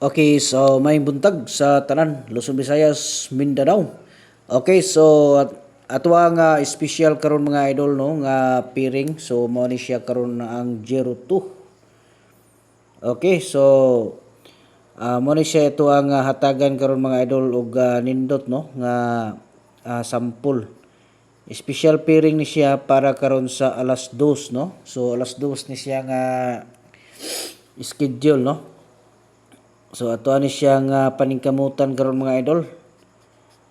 Okay, so may buntag sa tanan Luzon, Visayas, Mindanao. Okay, so ato ang special karon mga idol no nga piring. So mao ni siya karon na ang 02. Okay, so mao ni siya ito ang hatagan karon mga idol og nindot no nga sampol. Special pairing ni siya para karon sa alas 2 no. So alas 2 ni siya nga schedule no. So ato ani siya nga paningkamutan karon mga idol.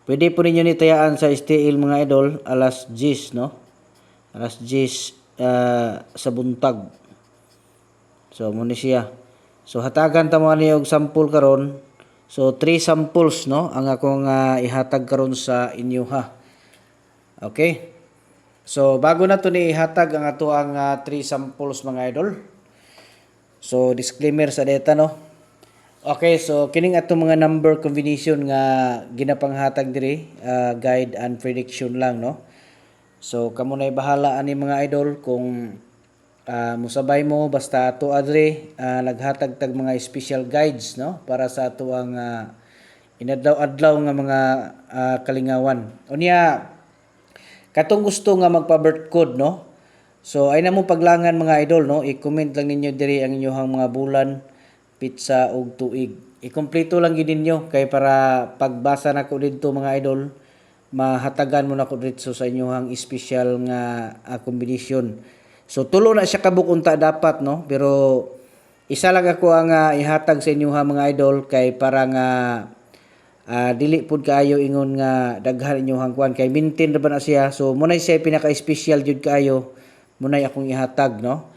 Pwede po ninyo nitayaan sa STL mga idol alas 10 no. Alas 10 sa buntag. So mo ni siya. So hatagan ta mo ani og sample karon. So 3 samples no ang akong ihatag karon sa inyo ha. Okay? So bago na to ni ihatag ang ato ang 3 samples mga idol. So disclaimer sa data no. Okay, so kining ato mga number combination nga ginapanghatag diri, guide and prediction lang no. So kamo nay bahala ani mga idol kung musabay mo basta ato adre naghatag tag mga special guides no para sa ato ang inadlaw-adlaw nga mga kalingawan. Unya katong gusto nga magpa-birth code no. So ay na mo paglangan mga idol no, i-comment lang ninyo diri ang inyong mga bulan, pizza og tuig. I-kompleto lang gid ninyo kay para pagbasa nako didto mga idol, mahatagan mo nako dito sa inyong special nga combination. So tulo na siya kabuk unta dapat no, pero isa lang ako ang ihatag sa inyo mga idol kay para nga dili pud kaayo ingon nga daghan inyong kuan kay maintain ra ba na siya. So mo siya pinaka-special jud kaayo, mo akong ihatag no.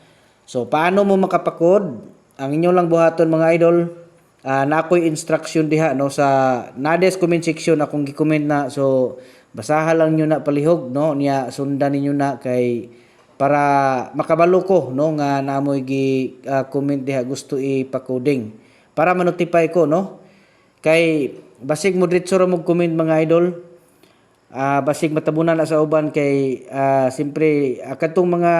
So paano mo makapakod? Ang inyo lang buhaton mga idol, na ako'y instruction diha no sa nades comment section akong gi-comment na, so basahan lang niyo na palihog no niya, sundan ninyo na kay para makabalo ko no nga namoy gi comment diha gusto ipa-coding para ma-notify ko no. Kay basig mo diretso ra mo comment mga idol, basig matabunan na sa uban kay siyempre katong mga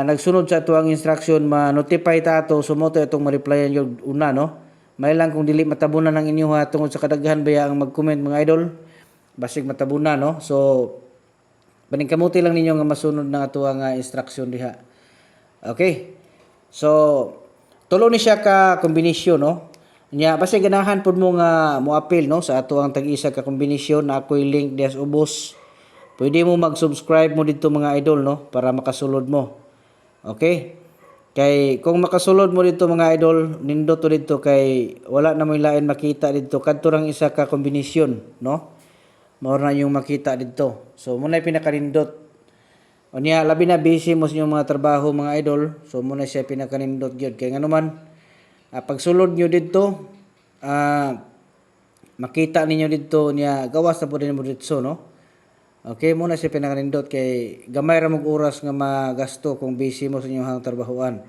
nagsunod sa ato ang instruction ma-notify ta ato sumoto itong ma-replyan yung una no. May lang kung dili matabunan ng inyo ha tungod sa kadaghan baya ang mag-comment mga idol, basig matabunan no. So paningkamuti lang ninyo nga masunod ng ato ang instruction diha. Okay, so tulo ni siya ka kombinasyon no. Nya basta ganahan pud mo nga mo-appeal no sa ato ang tag-isa ka kombinasyon na ako'y link diha sa ubos. Pwede mo mag-subscribe mo dito mga idol no para makasulod mo. Okay? Kay kung makasulod mo dito mga idol, nindot to dito kay wala na mo lain makita dito. Kadto rang isa ka kombinasyon no. Mao na yung makita dito. So mo na pinakanindot. Unya labi na busy mo sa inyong mga trabaho mga idol. So mo na siya pinakanindot gyud kay nganuman pagsulod nyo dito makita ninyo dito niya gawas na pud mo dito no. Okay, muna siya pinakanindot kay gamay ra mong oras nga magasto kung busy mo sa inyong trabahoan.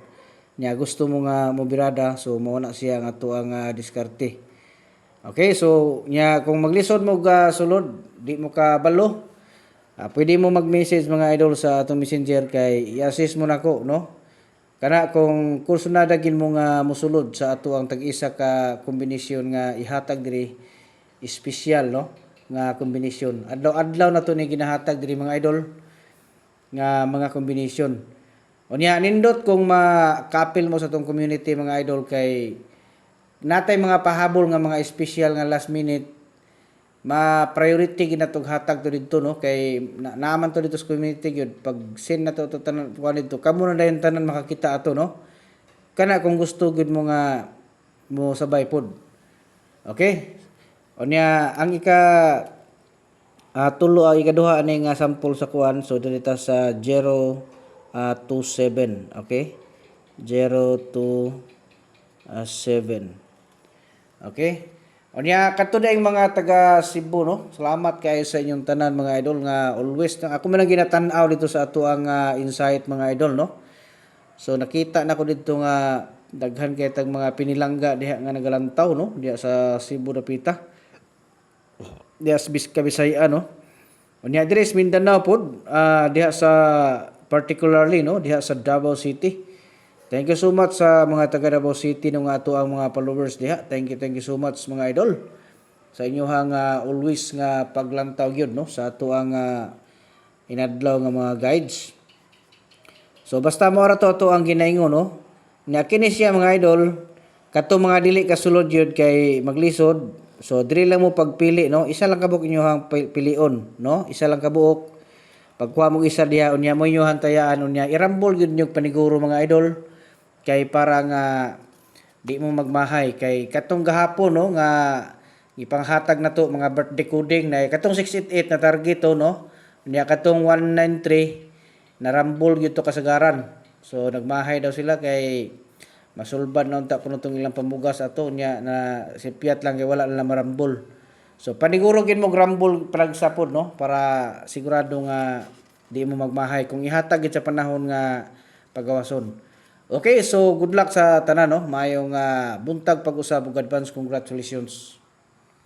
Nya gusto mo nga mobirada, so mao na siya nga ato ang diskarte. Okay, so nya kung maglisod mo sulod, di mo ka balo. Pwede mo mag-message mga idol sa atong messenger kay i-assist mo nako no. Kana kung kursunada gid mo nga mosulod sa ato ang tag-isa ka kombinasyon nga ihatag diri special no nga kombinasyon. Adlaw-adlaw na to ni ginahatag diri mga idol nga mga kombinasyon. Unya nindot kung makapil mo sa tong community mga idol kay natay mga pahabol nga mga special nga last minute ma-priority ginatog hatag to didto no kay naaman to dito sa community gyud pag send na to tanan kuan dito kamo na dayon tanan makakita ato no. Kana kung gusto gyud mo nga mo sabay pod. Okay? Unya ang tulo ikaduha ani nga sample sa kuan, so dito sa 027 okay 027 okay. Unya kadto daing mga taga Cebu no, salamat kayo sa inyong tanan mga idol nga always ako man ang ginatan-aw dito sa ato ang insight mga idol no. So nakita na ko dito nga daghan kay tag mga pinilangga diha nga nagalantaw no diha sa Cebu dapita. Diha sa Bisaya no. Unya diri sa Mindanao pod diha sa particularly no diha sa Davao City. Thank you so much sa mga taga Davao City ng ato ang mga followers diha. Thank you so much mga idol. Sa inyohang always nga paglantaw gyud no sa ato ang inadlaw nga mga guides. So basta mo ra to ang ginaingon no. Nya kini siya mga idol, kato mga dili kasulod yun kay maglisod. So diri lang mo pagpili no. Isa lang kabuk inyohang pilion no. Isa lang kabuk. Pagkuha mo isa diha unya mo inyohang tayaan unya irambol gyud nyug paniguro mga idol. Kay para nga di mo magmahay kay katong gahapon no nga ipanghatag na to mga birthday coding na katong 688 na target to no. Unya katong 193 narambol gyud to kasagaran. So nagmahay daw sila kay masulbad na unta kuno tong ilang pamugas ato nya na sipiat lang kay wala na marambol. So paniguro gid mo grambol pagsapod no para sigurado nga di mo magmahay kung ihatag gid sa panahon nga pagawason. Okay, so good luck sa tanan no. Mayong buntag pag-usab ug advance congratulations.